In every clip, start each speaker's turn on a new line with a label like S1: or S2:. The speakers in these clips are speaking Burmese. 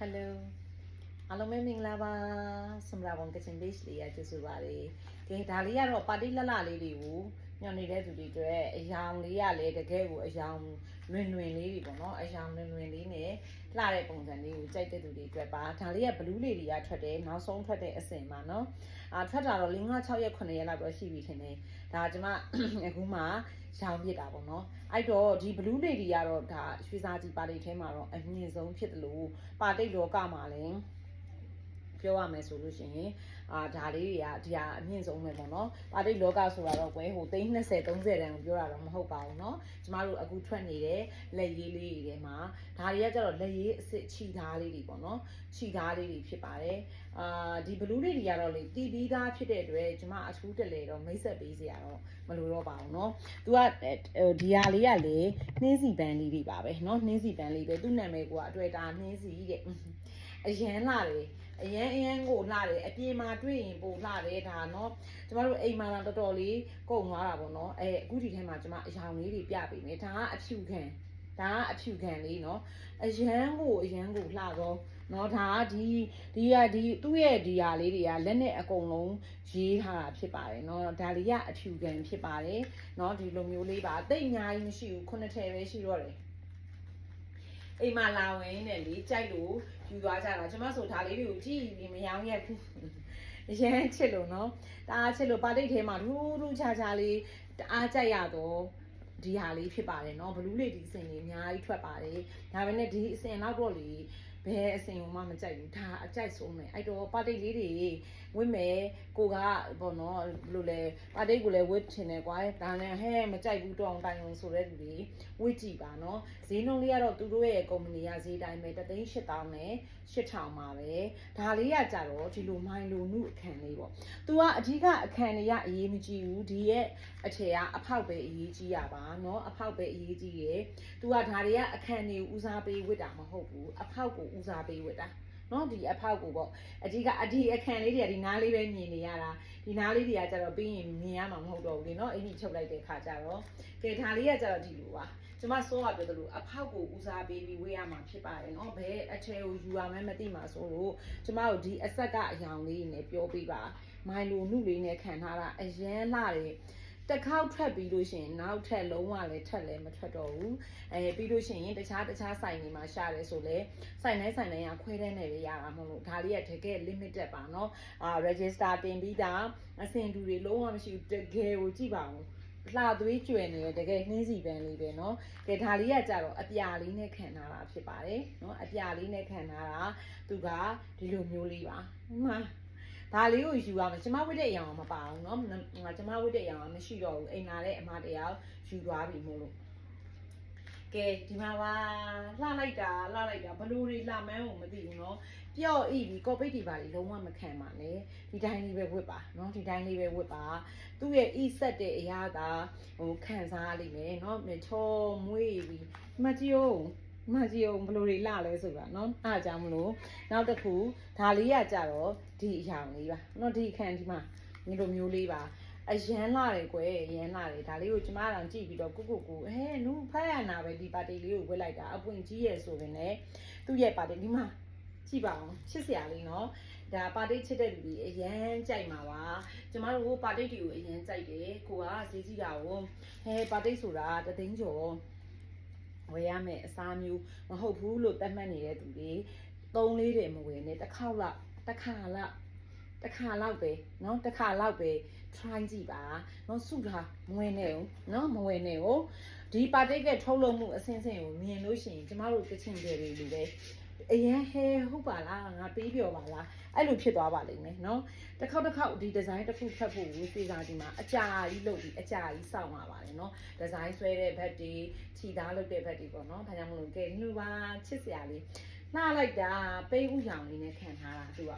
S1: Hello အားလုံးပဲမင်္ဂလာပါစမရာဝန်ကချင် base လေးရကျေးဇူးပါတယ်ကဲဒါလေးကတော့ပါတိလလလေးတွေကိုညွန်နေတဲ့သူတွေအတွက်အယောင်လေးရလဲတကယ်ကိုအယောင်လွင်လေးတွေပေါ့နော်အယောင်လွင်လေးနဲ့လှတဲ့ပုံစံလေးကိုကြိုက်တဲ့သူတွေအတွက်ပါဒါလေးကဘလူးလေးတွေကထွက်တယ်နောက်ဆုံးထွက်တဲ့အစင်ပါနော်ထွက်တာတော့5-6ရက်9ရက်လောက်တော့ရှိပြီထင်တယ်ဒါကျမအခုမှရောင်ပြစ်တာပေါ့နော်အဲ့တော့ဒီဘလူးလေးတွေကတော့ဒါရွှေစာကြီးပါတိတ်ထဲမှာတော့အမြင့်ဆုံးဖြစ်တယ်လို့ပါတိတ်လောကမှာလည်းပြောရမယ်ဆိုလို့ရှိရင်ဒါလေးတွေကဒီဟာအမြင့်ဆုံးပဲပေါ့နော်ပါတိတ်လောကဆိုတာတော့ကွယ်ဟို30-30တန်းကိုပြောတာတော့မဟုတ်ပါဘူးเนาะကျမတို့အခုထွက်နေတဲ့လက်ရေးလေးတွေထဲမှာဒါတွေကကျတော့လက်ရေးအစ်ချီသားလေးတွေပေါ့နော်ချီသားလေးတွေဖြစ်ပါတယ်ဒီဘလူးလေးတွေကတော့လေတီးပြီးသားဖြစ်တဲ့အတွက်ကျမအထူးတလေတော့မိတ်ဆက်ပေးစရာတော့မလိုတော့ပါဘူးเนาะသူကဒီဟာလေးကလေနှင်းစီပန်းလေးတွေပါပဲเนาะနှင်းစီပန်းလေးပဲသူ့နာမည်ကအတွေ့တာနှင်းစီတဲ့အရန်လာတယ်အရန်ကိုလှတယ်အပြင်မှာတွေ့ရင်ပိုလှတယ်ဒါเนาะကျမတို့အိမ်မှာတော့တော်တော်လေးကုန်သွားတာပေါ့เนาะအခုဒီထဲမှာကျမအယောင်လေးတွေပြပေးမယ်ဒါကအဖြူခံလေးเนาะအရန်ကိုလှတော့เนาะဒါကဒီသူ့ရဲ့ဒီဟာလေးတွေကလက်နဲ့အကုန်လုံးရေးထားတာဖြစ်ပါတယ်เนาะဒါလေးကအဖြူခံဖြစ်ပါတယ်เนาะဒီလိုမျိုးလေးပါတိတ်အများကြီးမရှိဘူး9ထည်ပဲရှိတော့တယ်အိမ်မှာလာဝင်နဲ့လေကြိုက်လို့ယူသွားကြတာကျမဆိုဒါလေးတွေကိုကြည့်ပြီးမရောရက်ဘူးအရင်ချစ်လို့နော်တအားချစ်လို့ပါတိတ်ထဲမှာထူးခြားခြားလေးတအားကြိုက်ရတော့ဒီဟာလေးဖြစ်ပါတယ်နော်ဘလူးလေးဒီအစင်လေးအများကြီးထွက်ပါတယ်ဒါပေမဲ့ဒီအစင်တော့တော့လေဘယ်အစင်မှမကြိုက်ဘူးဒါအကြိုက်ဆုံးမယ်အဲ့တော့ပါတိတ်လေးတွေဝစ်မယ်ကိုကပေါ့နော်ဘယ်လိုလဲပါတိတ်ကိုလည်းဝစ်ချင်တယ်ကွာဒါနဲ့ဟဲ့မကြိုက်ဘူးတောင်းတိုင်လို့ဆိုတဲ့လူတွေဝစ်ကြည့်ပါနော်ဈေးနှုန်းလေးကတော့သူတို့ရဲ့ကုမ္ပဏီကဈေးတိုင်းပဲ3,800နဲ့8,000ပါပဲဒါလေးကကြတော့ဒီလိုမိုင်လိုနုအခန်းလေးပေါ့သူကအဓိကအခန်းတွေကအရေးမကြီးဘူးဒီရဲ့အထည်ကအဖောက်ပဲအရေးကြီးရပါနော်အဖောက်ပဲအရေးကြီးရယ်သူကဒါတွေကအခန်းတွေကိုဦးစားပေးဝစ်တာမဟုတ်ဘူးအဖောက်ကိုဦးစားပေးဝစ်တာနော်ဒီအဖောက်ကိုပေါ့အဓိကအခန်းလေးတွေကဒီနားလေးပဲမြင်နေရတာဒီနားလေးတွေကကြတော့ပြီးရင်မြင်ရမှာမဟုတ်တော့ဘူးလေနော်အင်းကြီးချုပ်လိုက်တဲ့ခါကြတော့ကဲဒါလေးကကြတော့ဒီလိုပါကျမစိုးရပြောသလိုအဖောက်ကိုဦးစားပေးပြီးဝေးရမှာဖြစ်ပါတယ်နော်ဘယ်အထည်ကိုယူရမှန်းမသိမှာဆိုလို့ကျမတို့ဒီအဆက်ကအယောင်လေးနဲ့ပြောပေးပါမိုင်လိုနုလေးနဲ့ခံထားတာအရန်လှတယ်တစ်ခေါက်ထွက်ပြီးလို့ရှိရင်နောက်ထပ်လုံးဝလည်းထက်လည်းမထွက်တော့ဘူးပြီးလို့ရှိရင်တခြားဆိုင်တွေမှာရှာတယ်ဆိုလဲဆိုင်တိုင်းကခွဲတဲ့နယ်ပဲရတာမဟုတ်လို့ဒါလေးကတကယ် limited ပါเนาะregister တင်ပြီးသားအဆင်တူတွေလုံးဝမရှိဘူးတကယ်ကိုကြည့်ပါဦးလှသွေးကျွယ်နေတကယ်နှင်းစီပန်းလေးပဲเนาะကဲဒါလေးကကြတော့အပြာလေးနဲ့ခံထားတာဖြစ်ပါတယ်เนาะအပြာလေးနဲ့ခံထားတာသူကဒီလိုမျိုးလေးပါမှဒါလေးကိုယူရမယ်ကျမဝတ်တဲ့အရာမပါဘူးเนาะကျမဝတ်တဲ့အရာမရှိတော့ဘူးအိမ်လာတဲ့အမတယောက်ယူသွားပြီမို့လို့ကဲဒီမှာပါလှလိုက်တာဘလူးတွေလှမန်းကိုမသိဘူးเนาะပျော့ဤပြီးကော်ပိတ်တွေပါလေလုံးဝမခံပါနဲ့ဒီတိုင်းလေးပဲဝတ်ပါเนาะဒီတိုင်းလေးပဲဝတ်ပါသူ့ရဲ့ဤဆက်တဲ့အရာသာဟိုခံစားလိမ့်မယ်เนาะချောမွေးပြီးမကြည့်အောင်ဘလို့တွေလှလဲဆိုတာเนาะအားကြောင့်မလို့နောက်တစ်ခုဒါလေးကကြတော့ဒီအရာလေးပါเนาะဒီအခန်းဒီမှာဒီလိုမျိုးလေးပါအရန်လာတယ်ကွယ်ရန်လာတယ်ဒါလေးကိုကျမတောင်ကြည့်ပြီးတော့ကိုနူဖတ်ရနာပဲဒီပါတီလေးကိုဝတ်လိုက်တာအပွင့်ကြီးရယ်ဆိုရင်လည်းသူ့ရဲ့ပါတီဒီမှာကြည့်ပါအောင်ချစ်စရာလေးเนาะဒါပါတိတ်ချစ်တဲ့လူကြီးအရန်ကြိုက်မှာပါကျမတို့ပါတိတ်တွေကိုအရန်ကြိုက်တယ်ကိုကဈေးကြီးတာကိုပါတိတ်ဆိုတာတသိန်းကျော်ဝယ်ရမယ်အစားမျိုးမဟုတ်ဘူးလို့သတ်မှတ်နေတဲ့သူတွေ3-4တယ်မဝယ်နဲ့တစ်ခါလောက်ပဲเนาะတစ်ခါလောက်ပဲ try ကြည့်ပါเนาะစုထားမဝယ်နဲ့ဦးเนาะမဝယ်နဲ့ဦးဒီပါတိတ်ကထုတ်လုပ်မှုအဆင့်ကိုမြင်လို့ရှိရင်ကျမတို့ကချင်တယ်လူပဲအရင်ဟုတ်ပါလားငါပေးပြောပါလားအဲ့လိုဖြစ်သွားပါလိမ့်မယ်เนาะတစ်ခေါက်ဒီဒီဇိုင်းတစ်ခုဖတ်ဖို့ကိုစေစားဒီမှာအကြာကြီးလုပ်ပြီးအကြာကြီးစောင့်ရပါတယ်เนาะဒီဇိုင်းဆွဲတဲ့ဘက်တွေခြိသားလုပ်တဲ့ဘက်တွေပေါ့เนาะဒါကြောင့်မလို့ကဲလူပါချစ်စရာလေးနှားလိုက်တာပိတ်ဥရောင်လေးနဲ့ခံထားတာသူက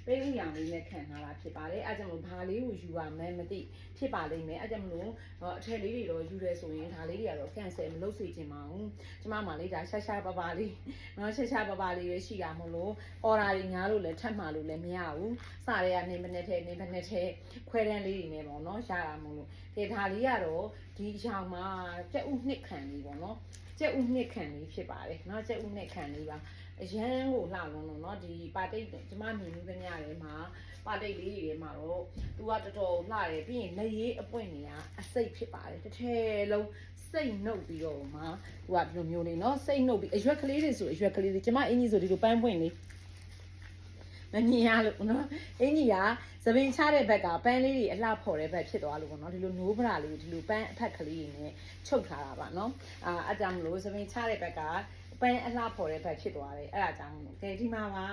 S1: ပိတ်ဥရောင်လေးနဲ့ခံထားတာဖြစ်ပါတယ်အဲကြောင့်မလို့ဘာလေးကိုယူရမှန်းမသိဖြစ်ပါလိမ့်မယ်အဲကြောင့်မလို့အထည်လေးတွေတော့ယူရဲဆိုရင်ဒါလေးတွေကတော့ cancel မလုပ်စေချင်ပါဘူးကျမမှလေးဒါရှာပါပါလေးเนาะရှာပါပါလေးပဲရှိတာမလို့ order တွေညားလို့လည်းထပ်မှာလို့လည်းမရဘူးစရဲကနေမနဲ့ထဲခွဲတန်းလေးတွေနဲ့ပေါ့เนาะရတာမလို့ဒီဒါလေးကတော့ဒီအရောင်မှာကြက်ဥနှစ်ခံလေးပေါ့เนาะ ကျက်ဥနှစ်ခံလေးဖြစ်ပါတယ်เนาะကျက်ဥနှစ်ခံလေးပါအရန်ကိုလှလုံးလို့เนาะဒီပါတိတ်ကျမမြင်မှုသမျှတွေမှာပါတိတ်လေးတွေမှာတော့သူကတော်တော်လှတယ်ပြီးရင်လက်ရေးအပွင့်နေရအစိတ်ဖြစ်ပါတယ်တစ်ထည်လုံးစိတ်နှုတ်ပြီးတော့မှသူကဒီလိုမျိုးလေးเนาะစိတ်နှုတ်ပြီးအရွက်ကလေးတွေဆိုအရွက်ကလေးတွေကျမအင်ကြီးဆိုဒီလိုပန်းပွင့်လေးမမြင်ရလို့နော်အင်ကြီးကသပင်ချတဲ့ဘက်ကပန်းလေးတွေအလှဖော်တဲ့ဘက်ဖြစ်သွားလို့ပေါ့နော်ဒီလိုနိုးပရာလေးဒီလိုပန်းအဖက်ကလေးတွေနဲ့ချုပ်ထားတာပါနော်အဲ့ကြောင့်မလို့သပင်ချတဲ့ဘက်ကပန်းအလှဖော်တဲ့ဘက်ဖြစ်သွားတယ်အဲ့ဒါကြောင့်ကဲဒီမှာပါ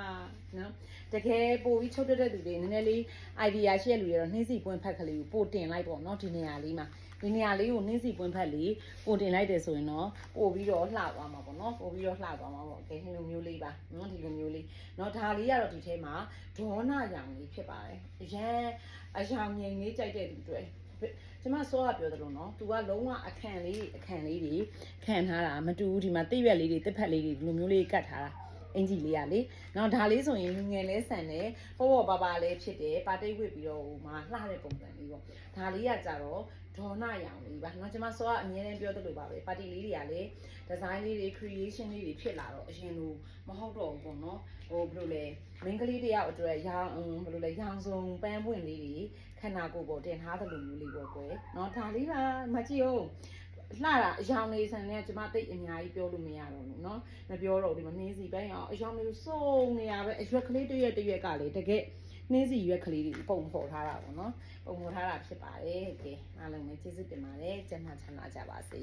S1: နော်တကယ်ပို့ပြီးချုပ်တဲ့သူတွေနည်းနည်းလေး idea ရှိတဲ့လူတွေတော့နှင်းစီပွင့်ဖက်ကလေးကိုပို့တင်လိုက်ပေါ့နော်ဒီနေရာလေးမှာဒီနေရာလေးကိုနှင်းစီပွင့်ဖက်လေးပို့တင်လိုက်တယ်ဆိုရင်တော့ပို့ပြီးတော့လှသွားမှာပေါ့နော်ပို့ပြီးတော့လှသွားမှာပေါ့ကဲဒီလိုမျိုးလေးပါနော်ဒီလိုမျိုးလေးနော်ဒါလေးကတော့ဒီထဲမှာဒေါနာရောင်လေးဖြစ်ပါတယ်အရန်အရောင်ငိမ့်လေးကြိုက်တဲ့သူတွေကျမစောကပြောသလိုနော်သူကလုံးဝအခန့်လေးတွေခံထားတာမတူဘူးဒီမှာတိရွက်လေးတွေတစ်ဖက်လေးတွေဒီလိုမျိုးလေးကတ်ထားတာအင်ဂျီလေးရလေနော်ဒါလေးဆိုရင်လူငယ်လဲဆန်တယ်ပေါ်ပါလေးဖြစ်တယ်ပါတိတ်ဝစ်ပြီးတော့ဟိုမှာလှတဲ့ပုံစံလေးပေါ့ဒါလေးကကြတော့ဒေါနာရောင်လေးပါနော်ကျမစောကအမြဲတမ်းပြောသလိုပါပဲပါတီလေးတွေကလည်းဒီဇိုင်းလေးတွေ creation လေးတွေဖြစ်လာတော့အရင်လိုမဟုတ်တော့ဘူးပေါ့နော်ဟိုဘယ်လိုလဲမင်းကလေးတယောက်အတွက်ရောင်ဘယ်လိုလဲရောင်စုံပန်းပွင့်လေးတွေခန္ဓာကိုယ်ပေါ်တင်ထားသလိုမျိုးလေးပေါ့ကွယ်နော်ဒါလေးပါမကြည့်အောင်လှတာအယောင်လေးဆန်နဲ့ကျမတိတ်အများကြီးပြောလို့မရတော့ဘူးเนาะမပြောတော့ဒီမနှင်းစီပိုင်းအောင်အယောင်လေးစုံနေရပဲအရွက်ကလေးတရွက်ကလေးတကယ်နှင်းစီရွက်ကလေးတွေပုံဖော်ထားတာပေါ့เนาะပုံဖော်ထားတာဖြစ်ပါတယ်ကဲအားလုံးပဲကျေးဇူးတင်ပါတယ်ကျန်မှချမ်းသာကြပါစေ